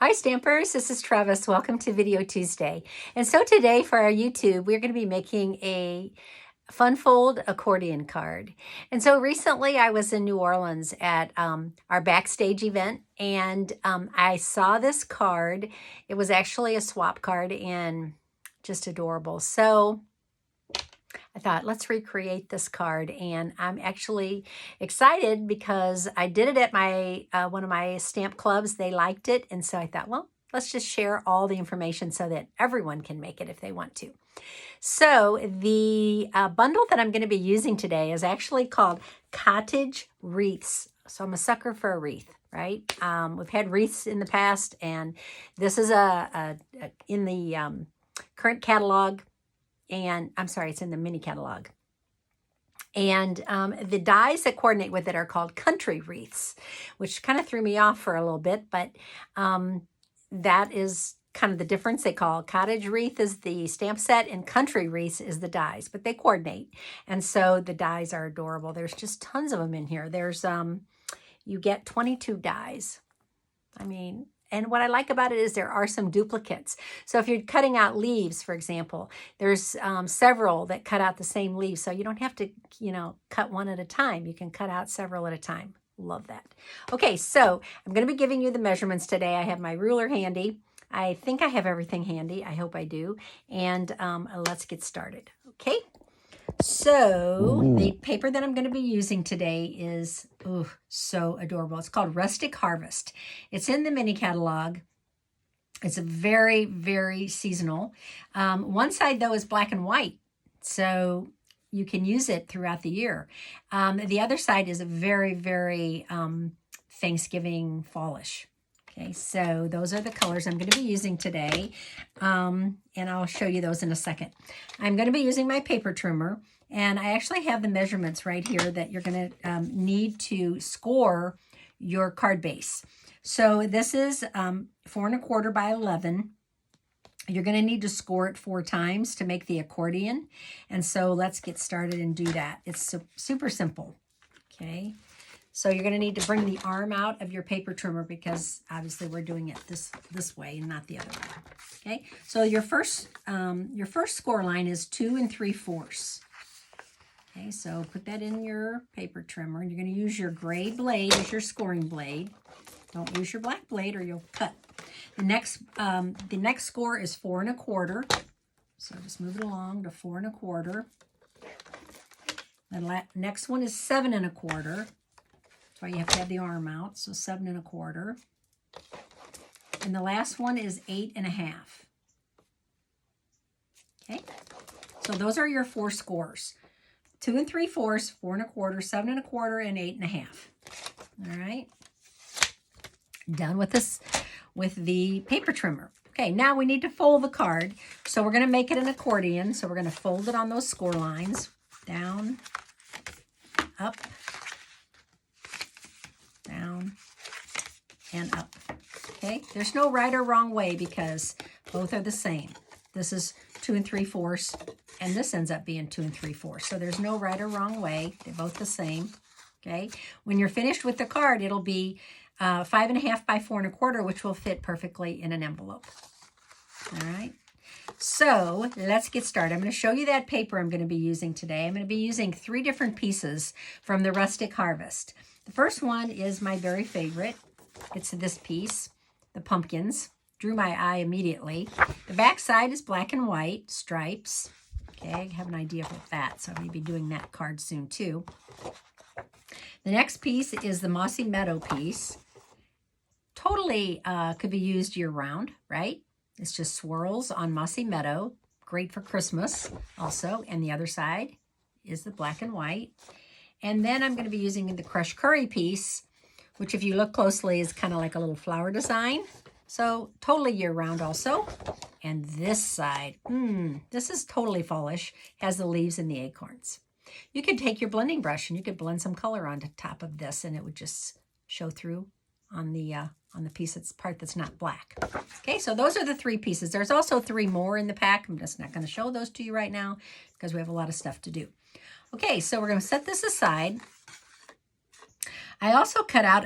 Hi Stampers, this is Trevis. Welcome to Video Tuesday. And so today for our YouTube, we're going to be making a fun fold accordion card. And so recently I was in New Orleans at our backstage event and I saw this card. It was actually a swap card and just adorable. So I thought, let's recreate this card, and I'm actually excited because I did it at my one of my stamp clubs. They liked it, and so I thought, well, let's just share all the information so that everyone can make it if they want to. So the bundle that I'm going to be using today is actually called Cottage Wreaths. So I'm a sucker for a wreath, right? We've had wreaths in the past, and this is in the current catalog. And I'm sorry, it's in the mini catalog. And the dies that coordinate with it are called country wreaths, which kind of threw me off for a little bit, but that is kind of the difference. They call cottage wreath is the stamp set and country wreaths is the dies, but they coordinate. And so the dies are adorable. There's just tons of them in here. There's, you get 22 dies. I mean, and what I like about it is there are some duplicates. So if you're cutting out leaves, for example, there's several that cut out the same leaves. So you don't have to, cut one at a time. You can cut out several at a time. Love that. Okay, so I'm going to be giving you the measurements today. I have my ruler handy. I think I have everything handy. I hope I do. And let's get started. Okay. So the paper that I'm going to be using today is so adorable. It's called Rustic Harvest. It's in the mini catalog. It's a very, very seasonal. One side, though, is black and white, so you can use it throughout the year. The other side is a very, very Thanksgiving fallish. Okay, so those are the colors I'm going to be using today, and I'll show you those in a second. I'm going to be using my paper trimmer, and I actually have the measurements right here that you're going to need to score your card base. So this is 4 1/4 by 11. You're going to need to score it 4 times to make the accordion, and so let's get started and do that. It's super simple, okay? So you're going to need to bring the arm out of your paper trimmer because obviously we're doing it this way and not the other way. Okay, so your first score line is 2 3/4. Okay, so put that in your paper trimmer, and you're going to use your gray blade as your scoring blade. Don't use your black blade or you'll cut. The next score is 4 1/4. So just move it along to 4 1/4. The next one is 7 1/4. That's why you have to have the arm out. So 7 1/4. And the last one is 8 1/2. Okay. So those are your 4 scores. 2 3/4, 4 1/4, 7 1/4, and 8 1/2. All right. Done with this, with the paper trimmer. Okay, now we need to fold the card. So we're going to make it an accordion. So we're going to fold it on those score lines. Down, up, down, and up. Okay, there's no right or wrong way because both are the same. This is 2 3/4, and this ends up being 2 3/4. So there's no right or wrong way. They're both the same. Okay, when you're finished with the card, it'll be 5 1/2 by 4 1/4, which will fit perfectly in an envelope. All right. So let's get started. I'm going to show you that paper I'm going to be using today. I'm going to be using 3 different pieces from the Rustic Harvest. The first one is my very favorite. It's this piece, the pumpkins. Drew my eye immediately. The back side is black and white stripes. Okay, I have an idea of that, so I'm going to be doing that card soon too. The next piece is the Mossy Meadow piece. Totally could be used year-round, right? It's just swirls on Mossy Meadow. Great for Christmas also. And the other side is the black and white. And then I'm going to be using the crushed curry piece, which if you look closely is kind of like a little flower design. So totally year-round also. And this side, this is totally fallish. Has the leaves and the acorns. You could take your blending brush and you could blend some color on the top of this, and it would just show through on the piece part that's not black. Okay, so those are the 3 pieces. There's also 3 more in the pack. I'm just not going to show those to you right now because we have a lot of stuff to do. Okay, so we're going to set this aside. I also cut out,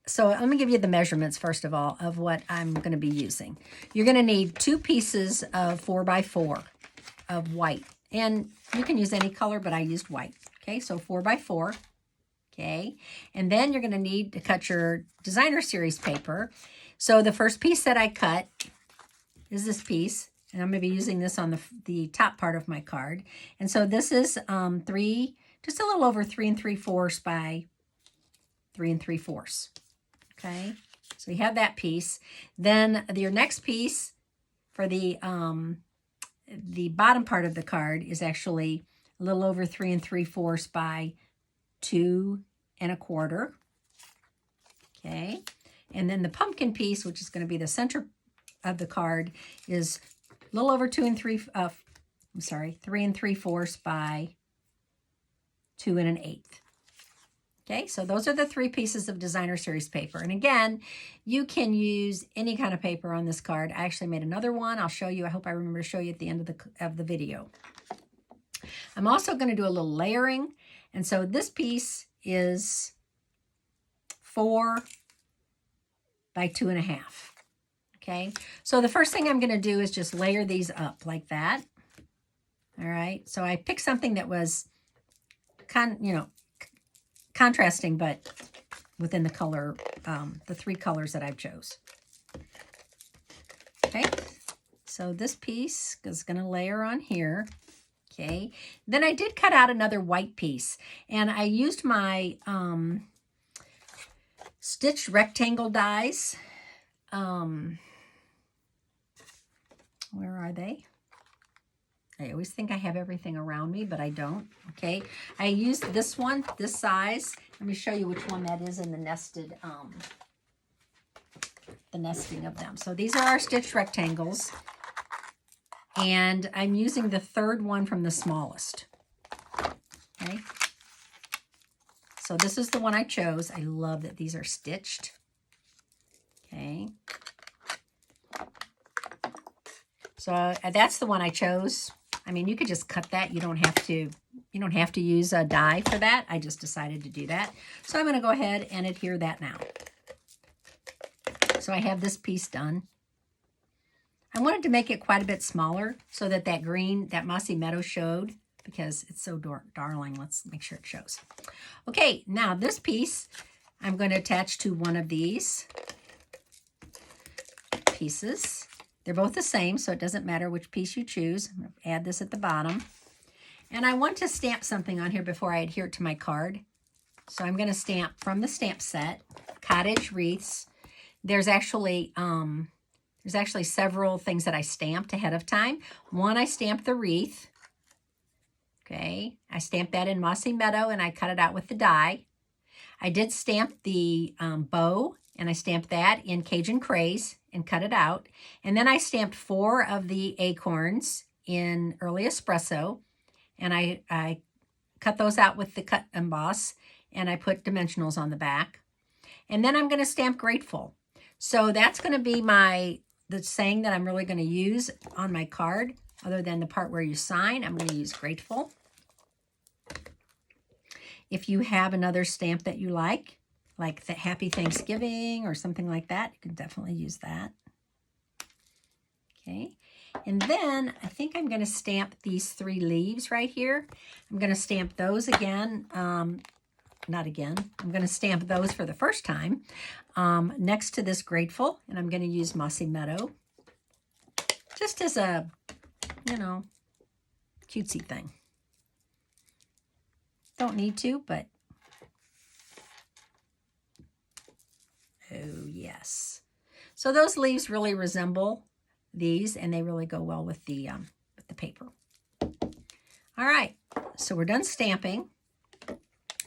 so let me give you the measurements first of all of what I'm going to be using. You're going to need 2 pieces of 4x4 of white. And you can use any color, but I used white. Okay, so 4x4. Okay, and then you're going to need to cut your designer series paper. So the first piece that I cut is this piece, and I'm going to be using this on the top part of my card. And so this is just a little over 3 3/4 by 3 3/4. Okay, so you have that piece. Then your next piece for the bottom part of the card is actually a little over 3 3/4 by 2 1/4. Okay, and then the pumpkin piece, which is going to be the center of the card, is a little over 3 3/4 by 2 1/8. Okay, so those are the 3 pieces of designer series paper. And again, you can use any kind of paper on this card. I actually made another one. I'll show you. I hope I remember to show you at the end of the video. I'm also going to do a little layering. And so this piece is 4 by 2 1/2. Okay, so the first thing I'm going to do is just layer these up like that. All right, so I picked something that was contrasting, but within the color, the 3 colors that I've chose. Okay, so this piece is going to layer on here. Okay, then I did cut out another white piece, and I used my stitched rectangle dies. Where are they? I always think I have everything around me, but I don't. Okay, I used this one, this size. Let me show you which one that is in the nested, the nesting of them. So these are our stitched rectangles, and I'm using the 3rd one from the smallest. Okay, so this is the one I chose. I love that these are stitched. Okay, so that's the one I chose. I mean, you could just cut that. You don't have to use a die for that. I just decided to do that. So I'm going to go ahead and adhere that now. So I have this piece done. I wanted to make it quite a bit smaller so that that green, that mossy meadow showed, because it's so darling. Let's make sure it shows. Okay, now this piece I'm going to attach to one of these pieces. They're both the same, so it doesn't matter which piece you choose. I'm going to add this at the bottom. And I want to stamp something on here before I adhere it to my card. So I'm going to stamp from the stamp set, Cottage Wreaths. There's actually several things that I stamped ahead of time. One, I stamped the wreath. Okay, I stamped that in Mossy Meadow, and I cut it out with the die. I did stamp the bow, and I stamped that in Cajun Craze and cut it out. And then I stamped 4 of the acorns in Early Espresso, and I cut those out with the cut emboss, and I put dimensionals on the back. And then I'm going to stamp Grateful. So that's going to be the saying that I'm really going to use on my card, other than the part where you sign. I'm going to use Grateful. If you have another stamp that you like the Happy Thanksgiving or something like that, you can definitely use that. Okay, and then I think I'm going to stamp these 3 leaves right here. I'm going to stamp those again. Not again. I'm going to stamp those for the first time next to this Grateful, and I'm going to use Mossy Meadow just as a, cutesy thing. Don't need to, but oh yes. So those leaves really resemble these, and they really go well with the paper. All right, so we're done stamping,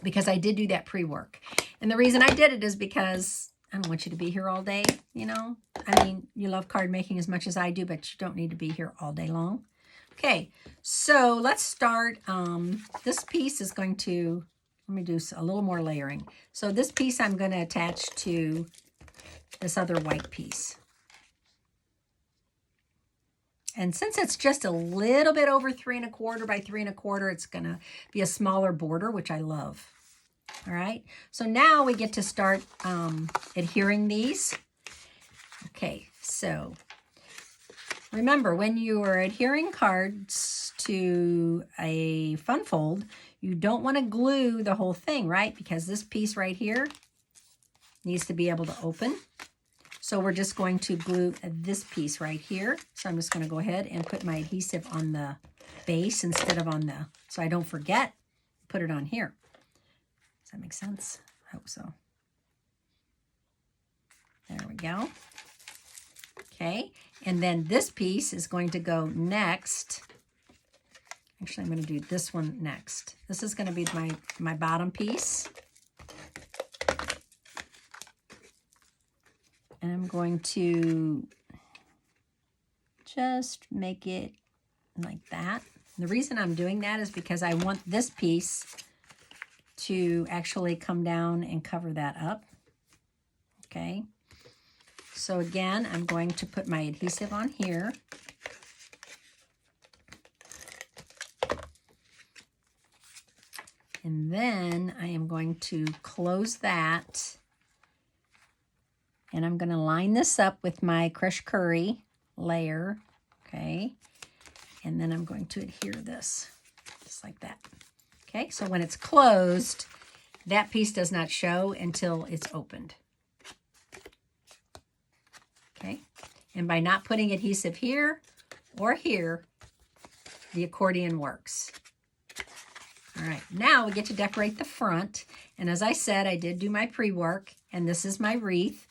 because I did do that pre-work. And the reason I did it is because I don't want you to be here all day, I mean, you love card making as much as I do, but you don't need to be here all day long. Okay, so let's start. This piece is going to, let me do a little more layering. So this piece I'm going to attach to this other white piece. And since it's just a little bit over 3 1/4 by 3 1/4, it's going to be a smaller border, which I love. All right, so now we get to start adhering these. Okay, so remember, when you are adhering cards to a fun fold, you don't want to glue the whole thing, right? Because this piece right here needs to be able to open. So we're just going to glue this piece right here. So I'm just going to go ahead and put my adhesive on the base instead of on the, so I don't forget, put it on here. Does that make sense? I hope so. There we go. Okay, and then this piece is going to go next. Actually, I'm going to do this one next. This is going to be my bottom piece. And I'm going to just make it like that. And the reason I'm doing that is because I want this piece to actually come down and cover that up. Okay. So again, I'm going to put my adhesive on here. And then I am going to close that. And I'm going to line this up with my crushed curry layer. Okay. And then I'm going to adhere this just like that. Okay. So when it's closed, that piece does not show until it's opened. Okay, and by not putting adhesive here or here, the accordion works. All right, now we get to decorate the front. And as I said, I did do my pre-work, and this is my wreath.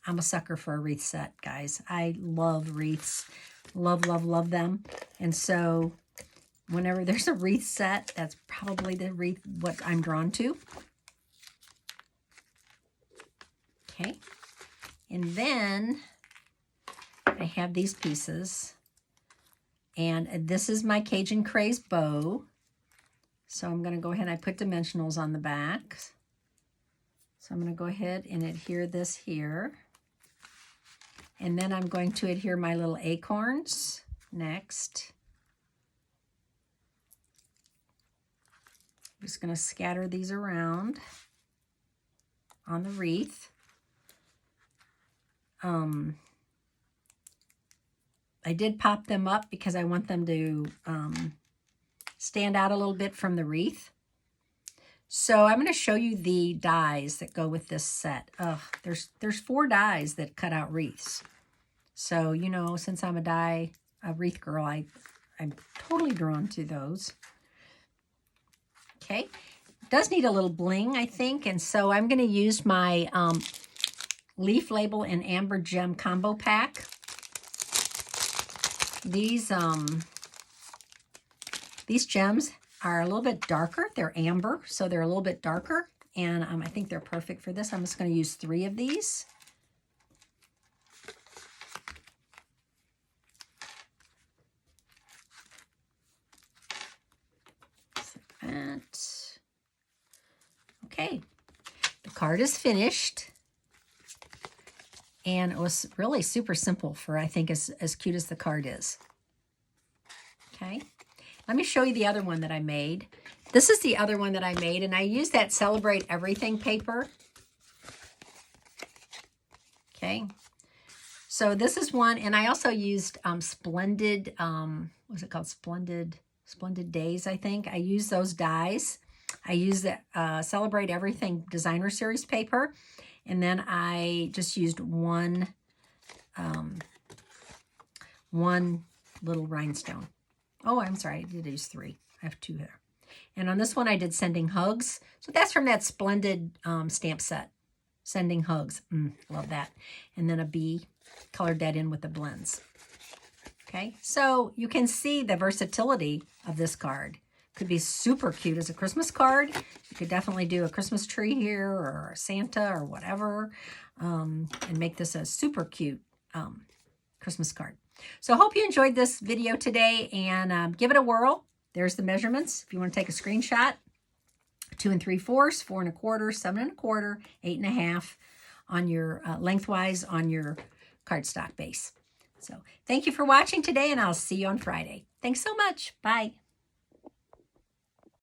I'm a sucker for a wreath set, guys. I love wreaths. Love, love, love them. And so whenever there's a wreath set, that's probably the wreath what I'm drawn to. Okay, and then I have these pieces, and this is my Cajun Craze bow. So I'm going to go ahead and I put dimensionals on the back. So I'm going to go ahead and adhere this here. And then I'm going to adhere my little acorns next. I'm just going to scatter these around on the wreath. I did pop them up because I want them to stand out a little bit from the wreath. So I'm going to show you the dies that go with this set. There's 4 dies that cut out wreaths. So, you know, since I'm a wreath girl, I'm totally drawn to those. Okay. It does need a little bling, I think. And so I'm going to use my Leaf Label and Amber Gem Combo Pack. These gems are a little bit darker. They're amber, so they're a little bit darker. And I think they're perfect for this. I'm just going to use 3 of these. Like that. Okay. The card is finished. And it was really super simple for, I think, as cute as the card is. Okay. Let me show you the other one that I made. This is the other one that I made, and I used that Celebrate Everything paper. Okay. So this is one, and I also used Splendid, what's it called? Splendid Days, I think. I used those dies. I used the Celebrate Everything Designer Series paper. And then I just used one little rhinestone. Oh, I'm sorry, I did use 3. I have 2 there. And on this one, I did Sending Hugs. So that's from that Splendid stamp set. Sending Hugs. Love that. And then a bee. Colored that in with the blends. Okay, so you can see the versatility of this card. Could be super cute as a Christmas card. You could definitely do a Christmas tree here or Santa or whatever, and make this a super cute Christmas card. So I hope you enjoyed this video today, and give it a whirl. There's the measurements. If you want to take a screenshot, 2 3/4, 4 1/4, 7 1/4, 8 1/2 on your lengthwise on your cardstock base. So thank you for watching today, and I'll see you on Friday. Thanks so much. Bye.